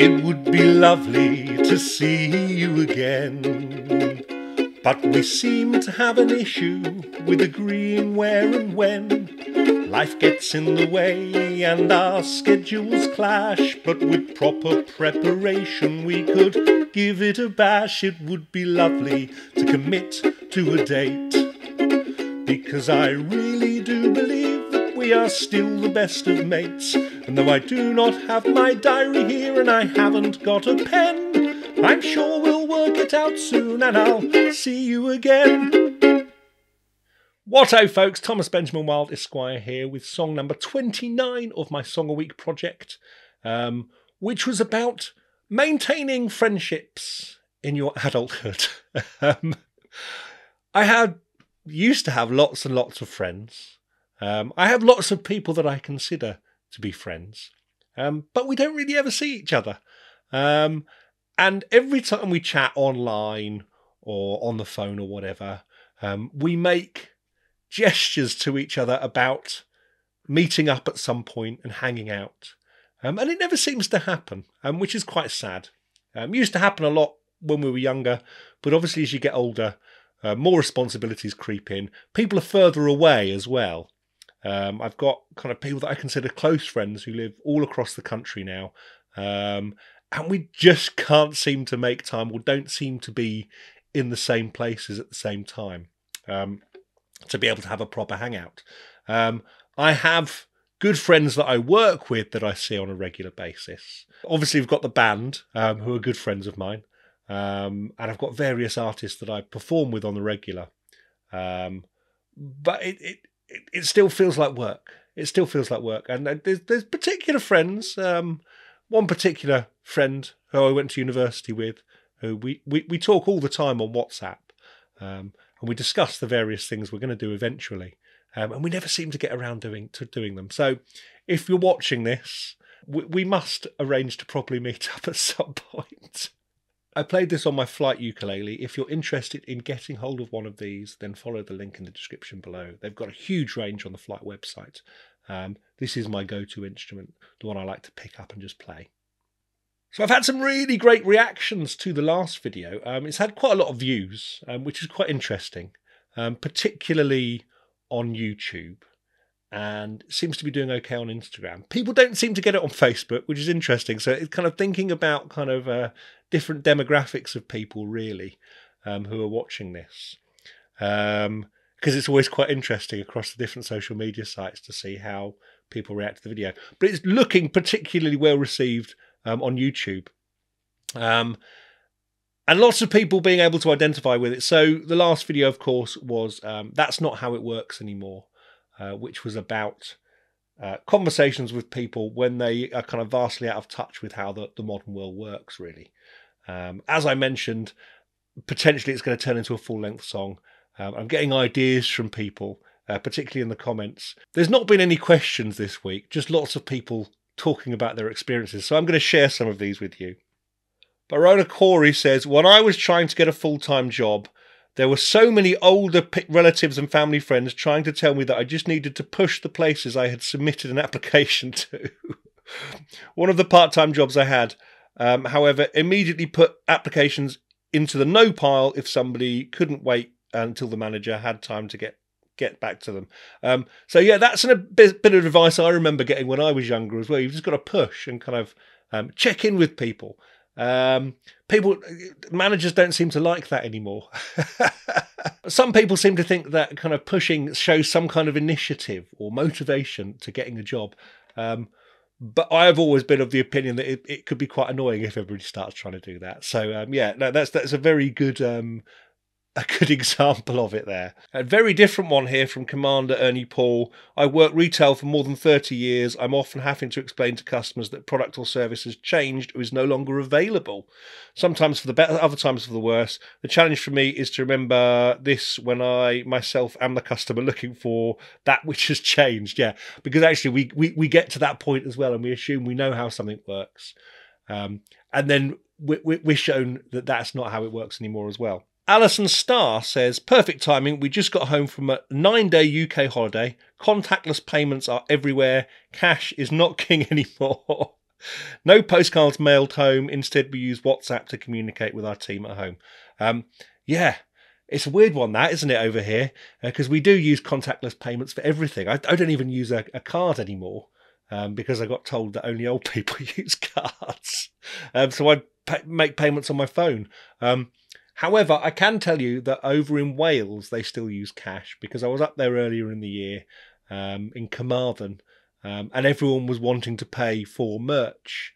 It would be lovely to see you again, but we seem to have an issue with agreeing where and when. Life gets in the way and our schedules clash, but with proper preparation we could give it a bash. It would be lovely to commit to a date, because I really do believe that we are still the best of mates. And though I do not have my diary here and I haven't got a pen, I'm sure we'll work it out soon and I'll see you again. What-o, folks, Thomas Benjamin Wilde Esquire here with song number 29 of my Song a Week project, which was about maintaining friendships in your adulthood. I used to have lots and lots of friends. I have lots of people that I consider to be friends, but we don't really ever see each other. And every time we chat online or on the phone or whatever, we make gestures to each other about meeting up at some point and hanging out. And it never seems to happen, which is quite sad. It used to happen a lot when we were younger, but obviously as you get older, more responsibilities creep in. People are further away as well. I've got kind of people that I consider close friends who live all across the country now. And we just can't seem to make time, or don't seem to be in the same places at the same time, to be able to have a proper hangout. I have good friends that I work with that I see on a regular basis. Obviously, we've got the band, who are good friends of mine. And I've got various artists that I perform with on the regular. But it still feels like work. It still feels like work. And there's particular friends. One particular friend who I went to university with, who we talk all the time on WhatsApp. And we discuss the various things we're going to do eventually. And we never seem to get around to doing them. So if you're watching this, we must arrange to properly meet up at some point. I played this on my Flight ukulele. If you're interested in getting hold of one of these, then follow the link in the description below. They've got a huge range on the Flight website. This is my go-to instrument, the one I like to pick up and just play. So I've had some really great reactions to the last video. It's had quite a lot of views, which is quite interesting, particularly on YouTube. And seems to be doing okay on Instagram. People don't seem to get it on Facebook, which is interesting. So it's kind of thinking about kind of different demographics of people, really, who are watching this. Because it's always quite interesting across the different social media sites to see how people react to the video. But it's looking particularly well received on YouTube. And lots of people being able to identify with it. So the last video, of course, was That's Not How It Works Anymore. Which was about conversations with people when they are kind of vastly out of touch with how the modern world works, really. As I mentioned, potentially it's going to turn into a full-length song. I'm getting ideas from people, particularly in the comments. There's not been any questions this week, just lots of people talking about their experiences. So I'm going to share some of these with you. Barona Corey says, when I was trying to get a full-time job, there were so many older relatives and family friends trying to tell me that I just needed to push the places I had submitted an application to. One of the part-time jobs I had, however, immediately put applications into the no pile if somebody couldn't wait until the manager had time to get back to them. So yeah, that's a bit of advice I remember getting when I was younger as well. You've just got to push and kind of check in with people. Managers don't seem to like that anymore. Some people seem to think that kind of pushing shows some kind of initiative or motivation to getting a job. But I've always been of the opinion that it could be quite annoying if everybody starts trying to do that. So yeah, no, that's a very good example of it there. A very different one here from Commander Ernie Paul. I work retail for more than 30 years. I'm often having to explain to customers that product or service has changed or is no longer available. Sometimes for the better, other times for the worse. The challenge for me is to remember this when I myself am the customer looking for that which has changed. Yeah, because actually we get to that point as well and we assume we know how something works. And then we're shown that that's not how it works anymore as well. Alison Starr says, perfect timing. We just got home from a 9-day UK holiday. Contactless payments are everywhere. Cash is not king anymore. No postcards mailed home. Instead, we use WhatsApp to communicate with our team at home. Yeah, it's a weird one, that, isn't it, over here? Because we do use contactless payments for everything. I don't even use a card anymore because I got told that only old people use cards. So I make payments on my phone. However, I can tell you that over in Wales, they still use cash because I was up there earlier in the year in Carmarthen. And everyone was wanting to pay for merch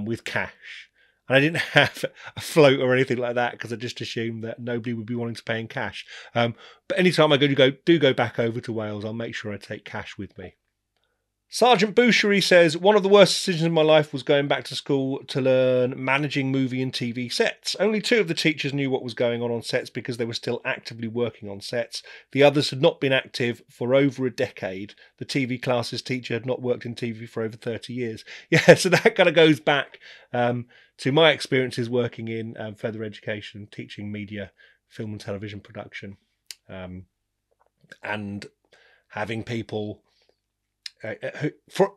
with cash. And I didn't have a float or anything like that because I just assumed that nobody would be wanting to pay in cash. But anytime I do go back over to Wales, I'll make sure I take cash with me. Sergeant Bouchery says, one of the worst decisions in my life was going back to school to learn managing movie and TV sets. Only 2 of the teachers knew what was going on sets because they were still actively working on sets. The others had not been active for over a decade. The TV classes teacher had not worked in TV for over 30 years. Yeah, so that kind of goes back to my experiences working in further education, teaching media, film and television production, and having people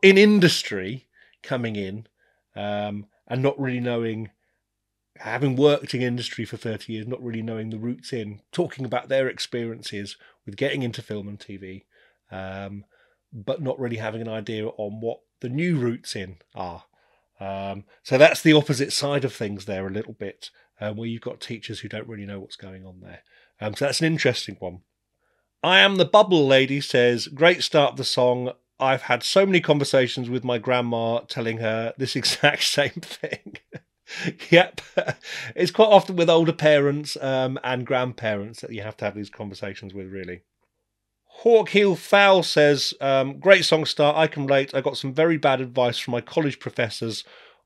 in industry coming in and not really knowing, having worked in industry for 30 years, not really knowing the roots in, talking about their experiences with getting into film and TV, but not really having an idea on what the new routes in are. So that's the opposite side of things there a little bit, where you've got teachers who don't really know what's going on there. So that's an interesting one. I Am the Bubble Lady says, great start of the song. I've had so many conversations with my grandma telling her this exact same thing. Yep. It's quite often with older parents and grandparents that you have to have these conversations with, really. Hawk Heel Fowl says, great song start. I can relate. I got some very bad advice from my college professors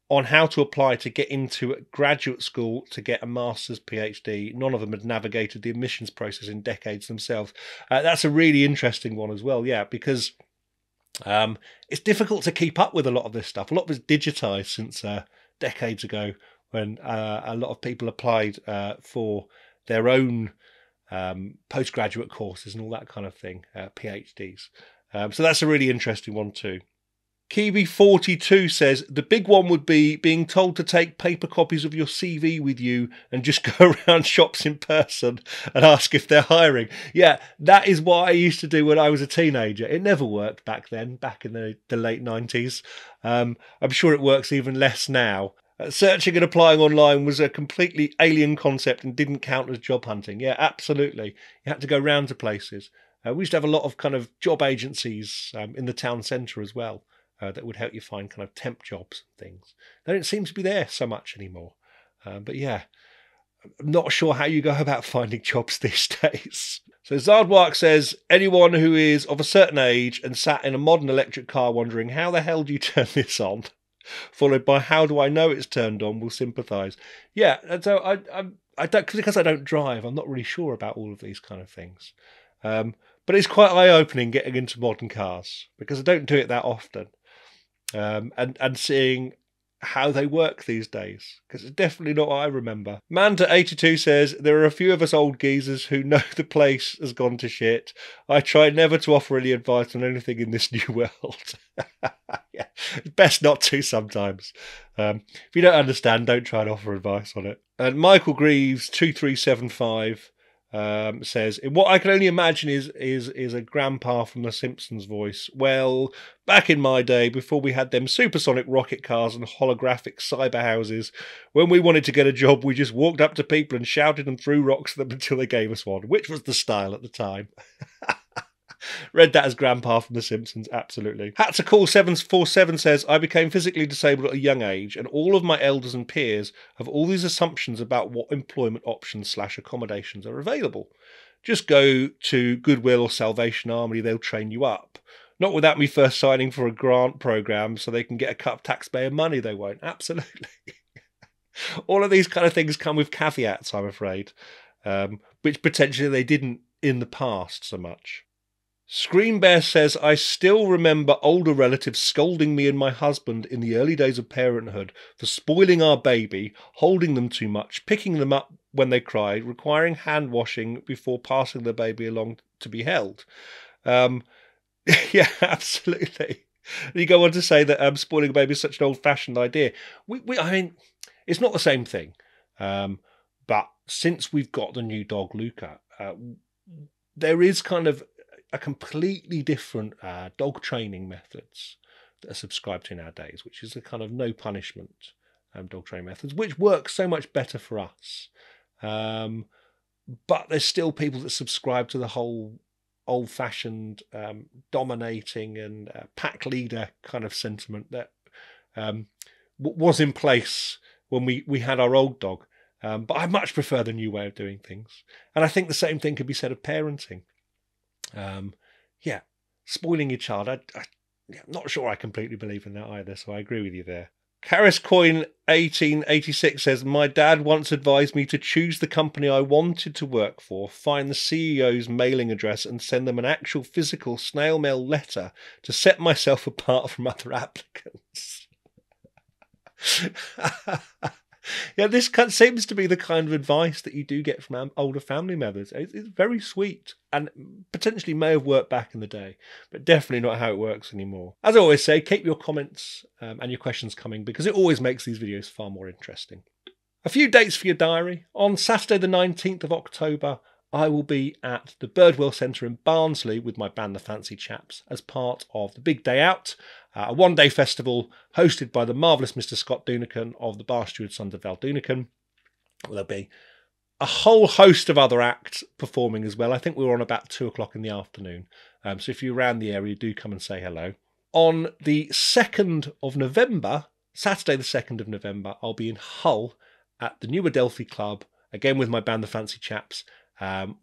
on how to apply to get into graduate school to get a master's PhD. None of them had navigated the admissions process in decades themselves. That's a really interesting one as well. Yeah, because it's difficult to keep up with a lot of this stuff. A lot of it's digitized since decades ago when a lot of people applied for their own postgraduate courses and all that kind of thing, PhDs. So that's a really interesting one too. Kiwi42 says, the big one would be being told to take paper copies of your CV with you and just go around shops in person and ask if they're hiring. Yeah, that is what I used to do when I was a teenager. It never worked back then, back in the late 90s. I'm sure it works even less now. Searching and applying online was a completely alien concept and didn't count as job hunting. Yeah, absolutely. You had to go round to places. We used to have a lot of kind of job agencies in the town centre as well. That would help you find kind of temp jobs and things. They don't seem to be there so much anymore. But yeah, I'm not sure how you go about finding jobs these days. So Zardwark says, anyone who is of a certain age and sat in a modern electric car wondering, how the hell do you turn this on? Followed by, how do I know it's turned on, will sympathise. Yeah, and so I don't, because I don't drive, I'm not really sure about all of these kind of things. But it's quite eye-opening getting into modern cars because I don't do it that often. And seeing how they work these days, because it's definitely not what I remember. Manta82 says, there are a few of us old geezers who know the place has gone to shit. I try never to offer any advice on anything in this new world. Yeah, best not to sometimes. If you don't understand, don't try and offer advice on it. And Michael Greaves 2375 says, in what I can only imagine is a grandpa from The Simpsons voice. Well, back in my day, before we had them supersonic rocket cars and holographic cyber houses, when we wanted to get a job, we just walked up to people and shouted and threw rocks at them until they gave us one, which was the style at the time. Read that as grandpa from The Simpsons, absolutely. Hat's a Call 747 says, I became physically disabled at a young age, and all of my elders and peers have all these assumptions about what employment options / accommodations are available. Just go to Goodwill or Salvation Army, they'll train you up. Not without me first signing for a grant program so they can get a cut of taxpayer money, they won't. Absolutely. All of these kind of things come with caveats, I'm afraid, which potentially they didn't in the past so much. Scream Bear says, I still remember older relatives scolding me and my husband in the early days of parenthood for spoiling our baby, holding them too much, picking them up when they cried, requiring hand washing before passing the baby along to be held. Yeah, absolutely. You go on to say that spoiling a baby is such an old-fashioned idea. I mean, it's not the same thing. But since we've got the new dog, Luca, there is kind of a completely different dog training methods that are subscribed to nowadays, which is a kind of no punishment dog training methods, which works so much better for us. But there's still people that subscribe to the whole old-fashioned dominating and pack leader kind of sentiment that was in place when we had our old dog. But I much prefer the new way of doing things. And I think the same thing could be said of parenting. Spoiling your child, I'm not sure I completely believe in that either, so I agree with you there. Karis Coin 1886 says, my dad once advised me to choose the company I wanted to work for, find the CEO's mailing address and send them an actual physical snail mail letter to set myself apart from other applicants. Yeah, this seems to be the kind of advice that you do get from older family members. It's very sweet and potentially may have worked back in the day, but definitely not how it works anymore. As I always say, keep your comments and your questions coming because it always makes these videos far more interesting. A few dates for your diary. On Saturday the 19th of October, I will be at the Birdwell Centre in Barnsley with my band The Fancy Chaps as part of the Big Day Out, a one-day festival hosted by the marvellous Mr. Scott Dunican of the Bar Steward Sons of Val Dunican. There'll be a whole host of other acts performing as well. I think we're on about 2 o'clock in the afternoon. So if you're around the area, do come and say hello. On the 2nd of November, Saturday the 2nd of November, I'll be in Hull at the New Adelphi Club, again with my band The Fancy Chaps,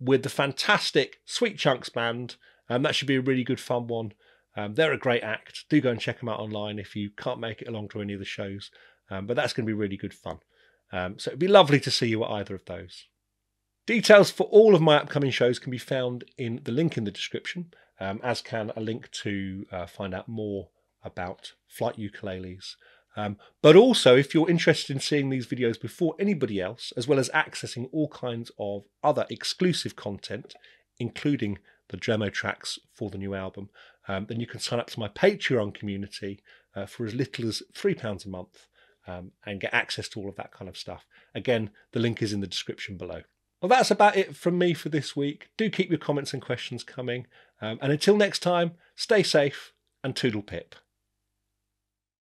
with the fantastic Sweet Chunks band. That should be a really good fun one. They're a great act. Do go and check them out online if you can't make it along to any of the shows. But that's going to be really good fun. So it'd be lovely to see you at either of those. Details for all of my upcoming shows can be found in the link in the description, as can a link to find out more about Flight Ukuleles. But also, if you're interested in seeing these videos before anybody else, as well as accessing all kinds of other exclusive content, including the demo tracks for the new album, then you can sign up to my Patreon community for as little as £3 a month and get access to all of that kind of stuff. Again, the link is in the description below. Well, that's about it from me for this week. Do keep your comments and questions coming. And until next time, stay safe and toodle pip.